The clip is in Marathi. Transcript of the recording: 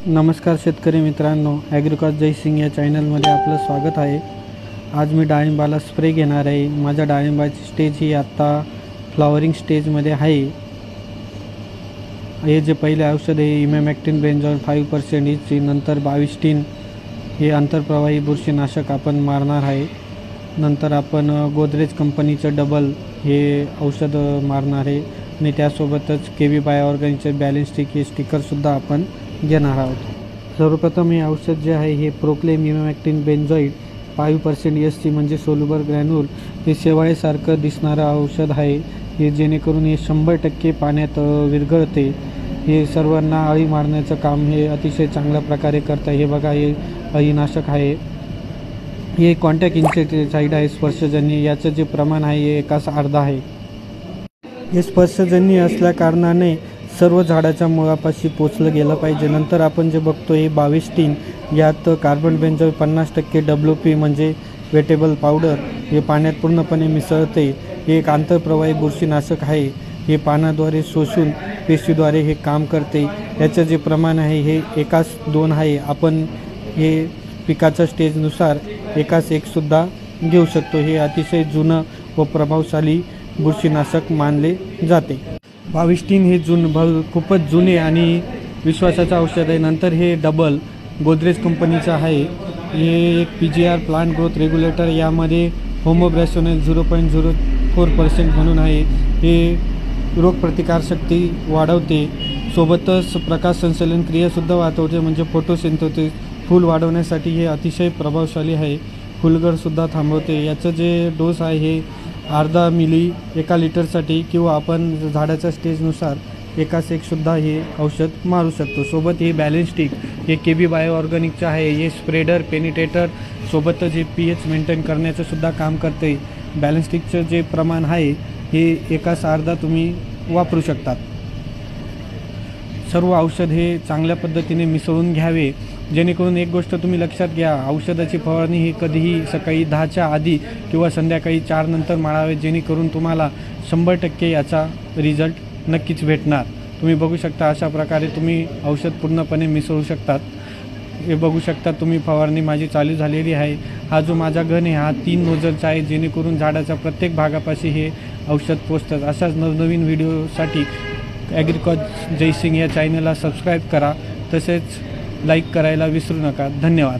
नमस्कार शेतकरी मित्रांनो, ॲग्रिकॉज जयसिंग या चॅनलमध्ये आपलं स्वागत आहे। आज मी डाळिंबाला स्प्रे घेणार आहे। माझ्या डाळिंबाची स्टेज ही आत्ता फ्लॉवरिंग स्टेजमध्ये आहे। हे जे पहिले औषध आहे इमॅमेक्टिन बेंझोल 5% हिची, नंतर 22 हे आंतरप्रवाही बुरशीनाशक आपण मारणार आहे। नंतर आपण गोदरेज कंपनीचं डबल हे औषध मारणार आहे आणि त्यासोबतच केवी बायोऑर्गॅनिकचे बॅलन्स स्टिक हे स्टिकरसुद्धा आपण घेणार आहोत। सर्वप्रथम हे औषध जे आहे हे प्रोक्लेम इमॅमेक्टिन बेंझोइड 5% SC म्हणजे सोल्युबल ग्रॅन्युल हे शेवाळीसारखं दिसणारं औषध आहे। हे जेणेकरून हे 100% पाण्यात विरघळते। हे सर्वांना अळी मारण्याचं काम हे अतिशय चांगल्या प्रकारे करतं। हे बघा, हे अळीनाशक आहे। हे कॉन्टॅक्ट इन्सेक्टिसाइड आहे स्पर्शजन्य। याचं जे प्रमाण आहे हे 1/2 आहे। हे स्पर्शजन्य असल्या कारणाने सर्व झाडाच्या मुळापाशी पोचलं गेलं पाहिजे। नंतर आपण जे बघतो हे 22 यात कार्बन बेंझोइल 50% WP म्हणजे वेटेबल पावडर हे पाण्यात पूर्णपणे मिसळते। हे एक आंतरप्रवाही बुरशीनाशक आहे। हे पानाद्वारे शोषून पेशीद्वारे हे काम करते। याचं जे प्रमाण आहे हे 1:2 आहे। आपण हे पिकाच्या स्टेजनुसार 1:1सुद्धा घेऊ शकतो। हे अतिशय जुनं व प्रभावशाली बुरशीनाशक मानले जाते। 22 हे खूपच जुने आणि विश्वासाचं औषध आहे। नंतर हे डबल गोदरेज कंपनीचं आहे। हे एक PGR प्लांट ग्रोथ रेग्युलेटर, यामध्ये होमोब्रॅशोनेल 0.04% म्हणून आहे। हे रोगप्रतिकारशक्ती वाढवते, सोबतच प्रकाश संश्लेषण क्रियासुद्धा वाढवते म्हणजे फोटोसिंथेसिस। फूल वाढवण्यासाठी हे अतिशय प्रभावशाली आहे। फुलगळसुद्धा थांबवते। याचं जे डोस आहे हे अर्धा मिली 1 लिटरसाठी, किंवा आपण झाडाच्या स्टेजनुसार 1:1सुद्धा हे औषध मारू शकतो। सोबत हे बॅलन्स स्टिक हे केबी बायोऑर्गॅनिकचं आहे। हे स्प्रेडर पेनिटेटर सोबतच हे pH मेंटेन करण्याचं सुद्धा काम करते। बॅलन्स स्टिकचं जे प्रमाण आहे हे 1/2 तुम्ही वापरू शकतात। सर्व औषध हे चांगल्या पद्धतीने मिसळून घ्यावे, जेणेकरून एक गोष्ट तुम्ही लक्षात घ्या, औषधाची फवारणी ही कधीही सकाळी 10च्या आधी किंवा संध्याकाळी 4 नंतर मारावे, जेणेकरून तुम्हाला 100% याचा रिझल्ट नक्कीच भेटणार। तुम्ही बघू शकता अशा प्रकारे तुम्ही औषध पूर्णपणे मिसळू शकतात। हे बघू शकता तुम्ही, फवारणी माझी चालू झालेली आहे। हा जो माझा गन आहे हा 3 नोझलचा आहे, जेणेकरून झाडाच्या प्रत्येक भागापाशी हे औषध पोचतात। अशाच नवनवीन व्हिडिओसाठी ॲग्रिकॉज जयसिंग या चॅनलला सबस्क्राईब करा, तसेच लाईक करायला विसरू नका। धन्यवाद।